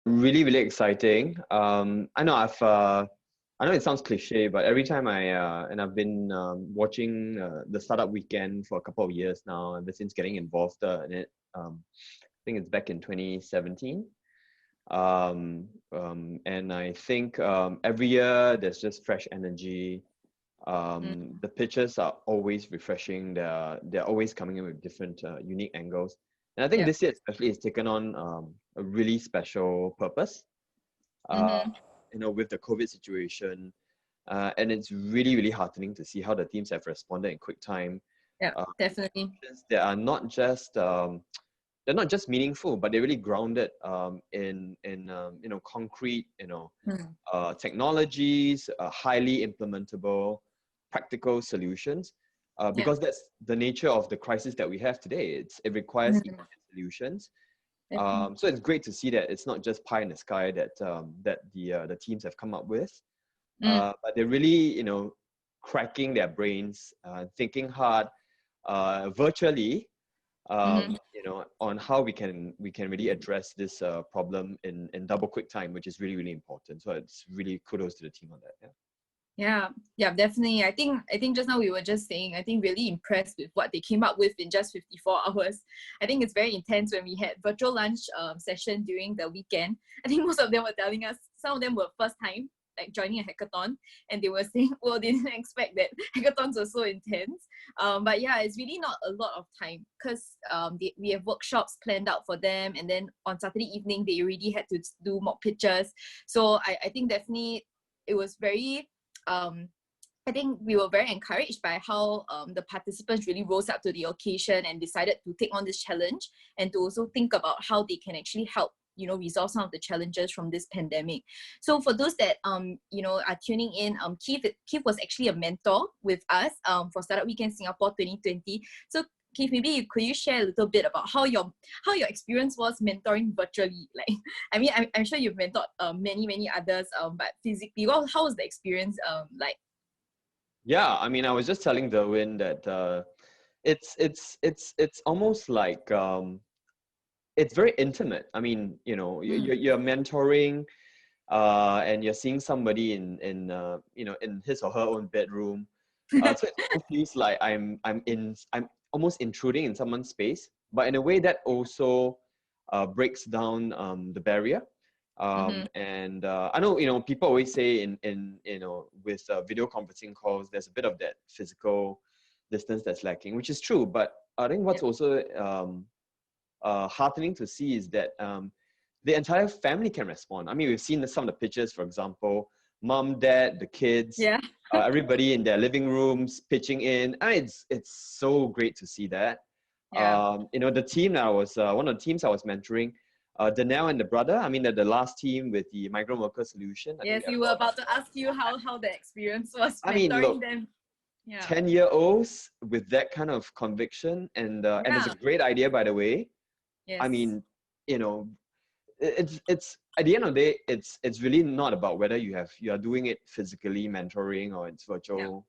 Really, really exciting. I know it sounds cliche, but every time and I've been watching the Startup Weekend for a couple of years now, ever since getting involved in it. I think it's back in 2017. And I think every year there's just fresh energy. Mm, The pitches are always refreshing. They're always coming in with different unique angles. And I think yeah. this year especially has taken on a really special purpose. Uh, Mm-hmm. with the COVID situation, and it's really, really heartening to see how the teams have responded in quick time. Yeah, Uh, definitely. Solutions that are not just they're not just meaningful, but they're really grounded in concrete Mm, technologies, highly implementable, practical solutions. yeah. Because that's the nature of the crisis that we have today. It requires Mm, immediate solutions. definitely. So it's great to see that it's not just pie in the sky that the teams have come up with, Mm, but they're really cracking their brains, thinking hard, virtually, mm-hmm. on how we can really address this problem in double quick time, which is really, really important. So it's really kudos to the team on that. Yeah. Yeah, yeah, definitely. I think just now we were just saying, I think really impressed with what they came up with in just 54 hours. I think it's very intense when we had virtual lunch session during the weekend. I think most of them were telling us, some of them were first time like joining a hackathon, and they were saying, well, they didn't expect that hackathons were so intense. But yeah, it's really not a lot of time because we have workshops planned out for them, and then on Saturday evening they already had to do mock pitches. So I think definitely it was very I think we were very encouraged by how the participants really rose up to the occasion and decided to take on this challenge, and to also think about how they can actually help resolve some of the challenges from this pandemic. So for those that are tuning in, Keith was actually a mentor with us for Startup Weekend Singapore 2020. So Keith, maybe could you share a little bit about how your experience was mentoring virtually? Like, I mean, I'm sure you've mentored many others, but physically, how was the experience like? Yeah, I mean, I was just telling Derwin that it's almost like it's very intimate. I mean, Mm. you're mentoring, and you're seeing somebody in his or her own bedroom. So it almost feels like I'm almost intruding in someone's space, but in a way that also breaks down the barrier. Mm-hmm. And I know people always say in with video conferencing calls, there's a bit of that physical distance that's lacking, which is true. But I think what's Yep. also heartening to see is that the entire family can respond. I mean, we've seen some of the pictures, for example, mom, dad, the kids, Yeah. everybody in their living rooms pitching in. I mean, it's so great to see that. Yeah. The team that I was one of the teams I was mentoring, Danelle and the brother. I mean, the last team with the migrant worker solution. I think Yes, we had we were about. about to ask you how the experience was I mean, mentoring look, them. Yeah. 10-year-olds with that kind of conviction, and it's a Yeah. great idea, by the way. I Yes. mean, you know, it's at the end of the day, it's really not about whether you are doing it physically mentoring, or it's Yeah. virtual,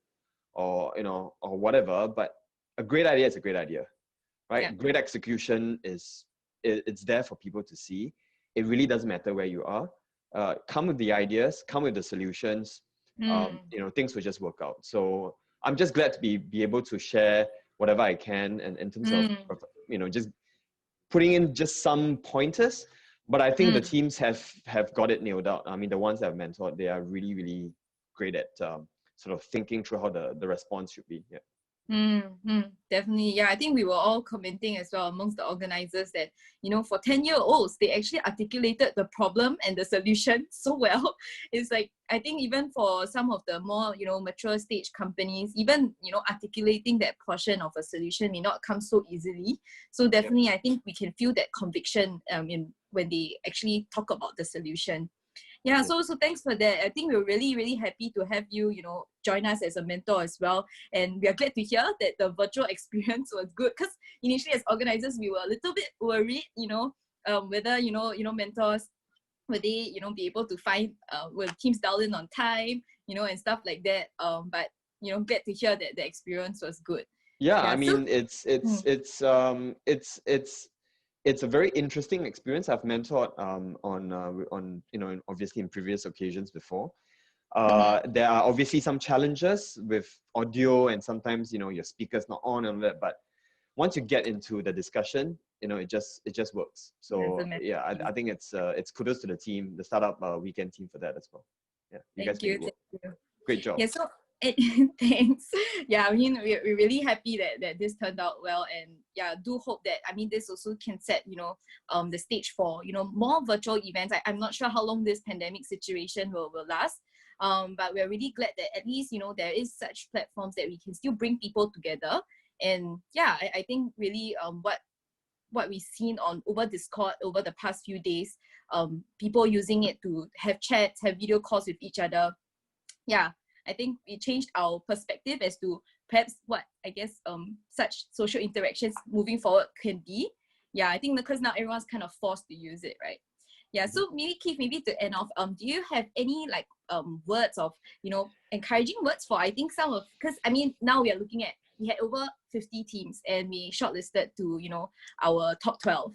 or or whatever. But a great idea is a great idea, Yeah. right? Great execution it's there for people to see. It really doesn't matter where you are. Come with the ideas, come with the solutions. Mm. Things will just work out. So I'm just glad to be able to share whatever I can, and in terms Mm. of just putting in just some pointers. But I think the Mm. teams have got it nailed out. I mean, the ones that I've mentored, they are really, really great at sort of thinking through how the response should be. Yeah. Definitely. Yeah, I think we were all commenting as well amongst the organizers that, for 10-year-olds, they actually articulated the problem and the solution so well. It's like, I think even for some of the more, mature stage companies, even, articulating that portion of a solution may not come so easily. So Yeah. definitely, I think we can feel that conviction in when they actually talk about the solution. Yeah, Yeah. so thanks for that. I think we're really happy to have you, join us as a mentor as well. And we are glad to hear that the virtual experience was good, because initially as organizers we were a little bit worried, whether mentors, will they be able to find will teams dial in on time, and stuff like that. But glad to hear that the experience was good. Yeah, I Yeah. So mean, it's mm, it's it's um it's it's it's a very interesting experience. I've mentored on obviously in previous occasions before. There are obviously some challenges with audio, and sometimes your speaker's not on and all that. But once you get into the discussion, it just works. So yeah, I think it's kudos to the team, the startup weekend team, for that as well. Yeah, you guys make it work. Thank you. Great job. Yeah, so thanks. Yeah, I mean, we're really happy that this turned out well, and yeah, do hope that, I mean, this also can set the stage for more virtual events. I'm not sure how long this pandemic situation will last, but we're really glad that at least there is such platforms that we can still bring people together. And yeah, I think really what we've seen over Discord over the past few days, people using it to have chats, have video calls with each other. Yeah, I think it changed our perspective as to perhaps what I guess such social interactions moving forward can be. Yeah, I think because now everyone's kind of forced to use it, right? Yeah, so maybe Keith, maybe to end off, do you have any like words of encouraging words for, I think some of, because I mean now we had over 50 teams and we shortlisted to our top 12,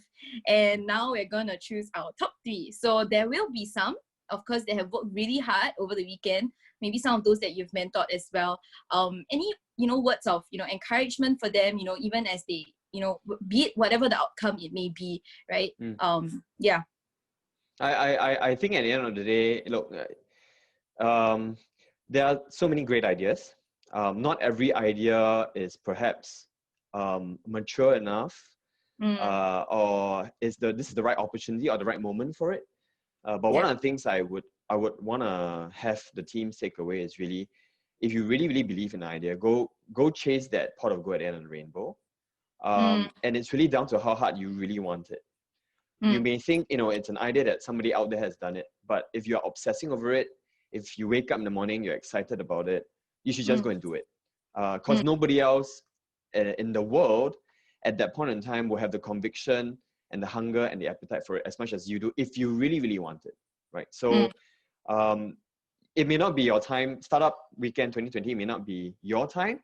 and now we're gonna choose our top 3. So there will be some, of course, they have worked really hard over the weekend. Maybe some of those that you've mentored as well. Any words of encouragement for them, even as they be it whatever the outcome it may be, right? Yeah. I think at the end of the day, look, there are so many great ideas. Not every idea is perhaps mature enough, or this is the right opportunity or the right moment for it. But one of the things I would want to have the teams take away is really, if you really, really believe in an idea, go chase that pot of gold at the end of the rainbow. And it's really down to how hard you really want it. You may think, it's an idea that somebody out there has done it, but if you're obsessing over it, if you wake up in the morning, you're excited about it, you should just go and do it. Because nobody else in the world at that point in time will have the conviction and the hunger and the appetite for it as much as you do, if you really, really want it, right? So it may not be your time. Startup Weekend 2020 may not be your time,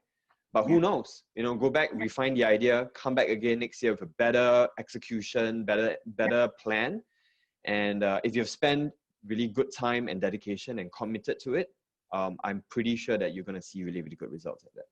but who knows? Go back, refine the idea, come back again next year with a better execution, better plan. And if you've spent really good time and dedication and committed to it, I'm pretty sure that you're going to see really, really good results at that.